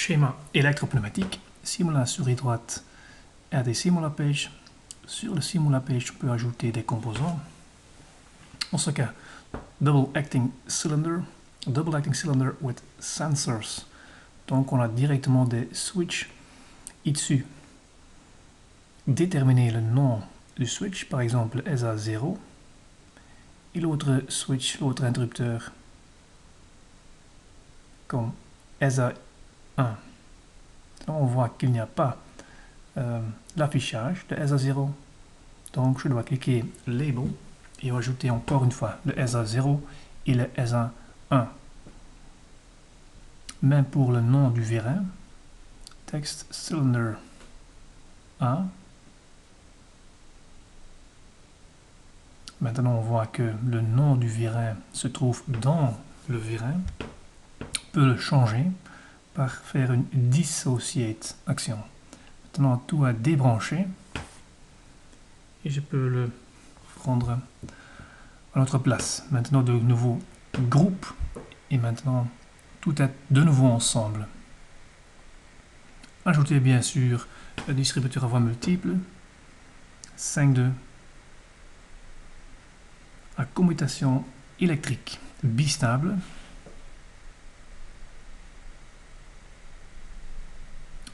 Schéma électropneumatique, Simula souris droite, RD Simula Page. Sur le Simula Page, on peut ajouter des composants. En ce cas, double acting cylinder with sensors. Donc on a directement des switches ici. Déterminer le nom du switch, par exemple SA0, et l'autre switch, l'autre interrupteur, comme SA1. On voit qu'il n'y a pas l'affichage de SA0, donc je dois cliquer Label et ajouter encore une fois le SA0 et le SA1. Même pour le nom du vérin, texte cylinder 1. Maintenant on voit que le nom du vérin se trouve dans le vérin. On peut le changer par faire une dissociate action. Maintenant tout à débrancher et je peux le prendre à notre place. Maintenant de nouveau groupe et maintenant tout est de nouveau ensemble. Ajoutez bien sûr le distributeur à voie multiple 5.2 à commutation électrique bistable.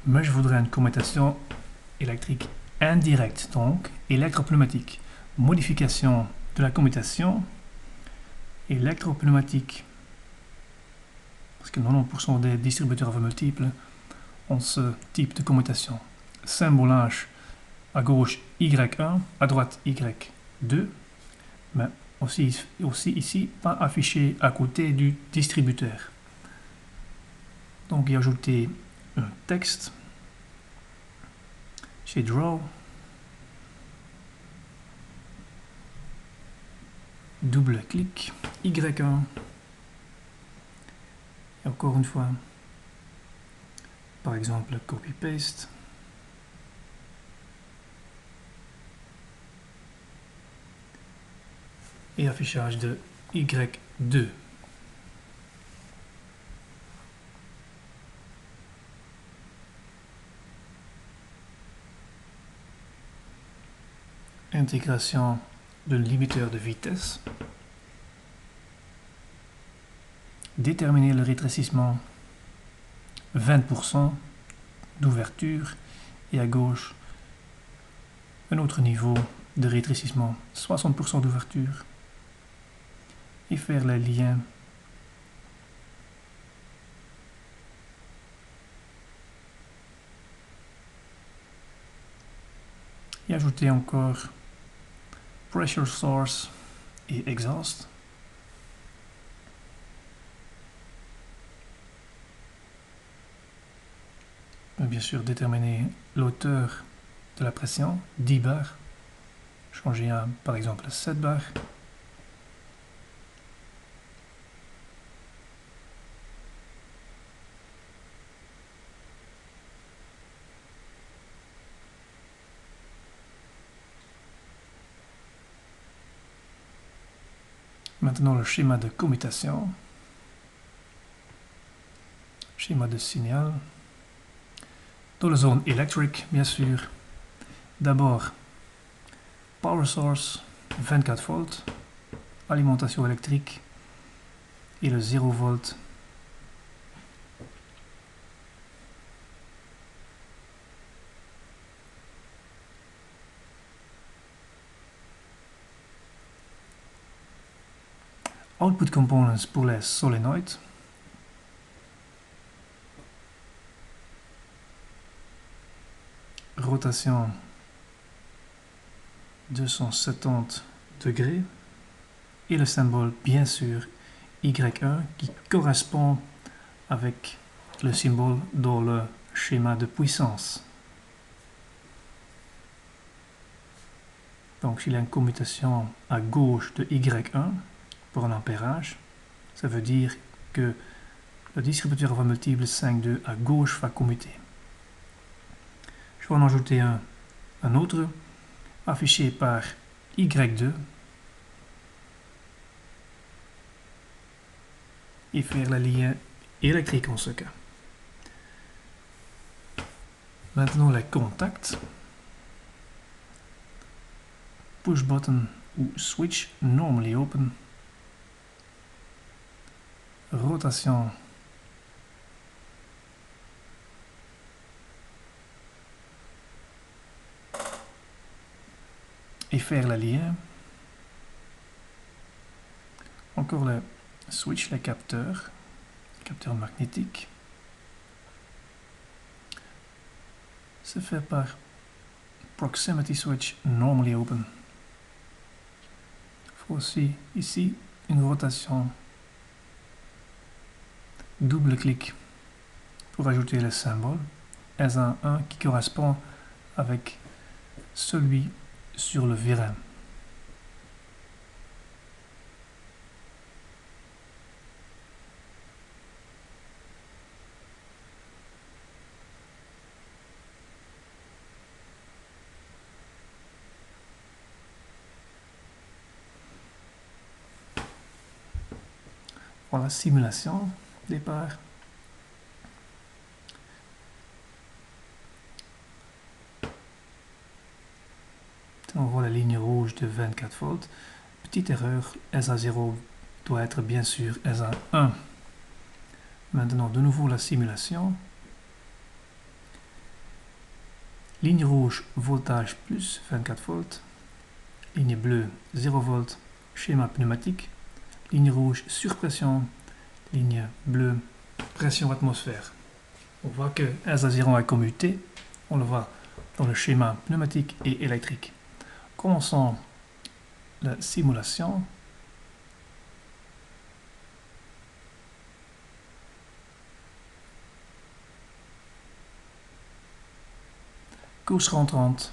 Mais je voudrais une commutation électrique indirecte, donc électropneumatique. Modification de la commutation électropneumatique. Parce que 90% des distributeurs à voie multiple ont ce type de commutation. Symbolage à gauche Y1, à droite Y2, mais aussi ici, pas affiché à côté du distributeur. Donc, y ajouter un texte chez Draw, double clic, Y1, et encore une fois, par exemple, copy-paste, et affichage de Y2. Intégration de limiteur de vitesse. Déterminer le rétrécissement 20% d'ouverture et à gauche un autre niveau de rétrécissement 60% d'ouverture et faire les liens et ajouter encore pressure source et exhaust. Bien sûr, déterminer l'auteur de la pression, 10 bars. Changer à, par exemple, 7 bars. Maintenant, le schéma de commutation. Schéma de signal. Dans la zone électrique, bien sûr. D'abord, power source, 24 volts, alimentation électrique et le 0 volt. Output components pour les solénoïdes. Rotation 270 degrés et le symbole bien sûr Y1 qui correspond avec le symbole dans le schéma de puissance. Donc s'il y a une commutation à gauche de Y1 pour un ampérage, ça veut dire que le distributeur à voie multiple 5.2 à gauche va commuter. Je vais en ajouter un autre affiché par Y2 et faire la ligne électrique en ce cas. Maintenant les contacts. Push button ou switch normally open. Rotation. Et faire le lien. Encore le switch, les capteurs magnétiques. C'est fait par proximity switch normally open. Il faut aussi ici une rotation. Double clic pour ajouter le symbole S11 qui correspond avec celui sur le vérin. Voilà, simulation, départ. On voit la ligne rouge de 24 volts. Petite erreur, SA0 doit être bien sûr SA1. Maintenant, de nouveau la simulation. Ligne rouge, voltage plus 24 volts. Ligne bleue, 0 volts, schéma pneumatique. Ligne rouge, surpression. Ligne bleue, pression atmosphère. On voit que SA0 a commuté. On le voit dans le schéma pneumatique et électrique. Commençons la simulation. Course rentrante.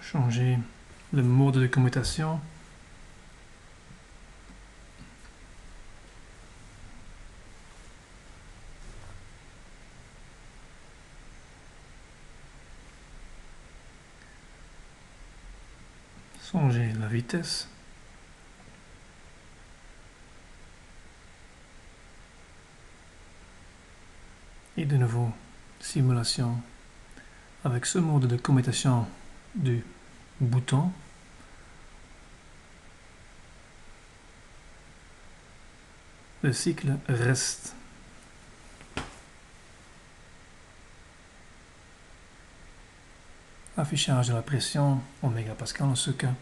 Changer le mode de commutation. Changer la vitesse. Et de nouveau, simulation avec ce mode de commutation du bouton. Le cycle reste. Affichage de la pression en mégapascal en ce cas.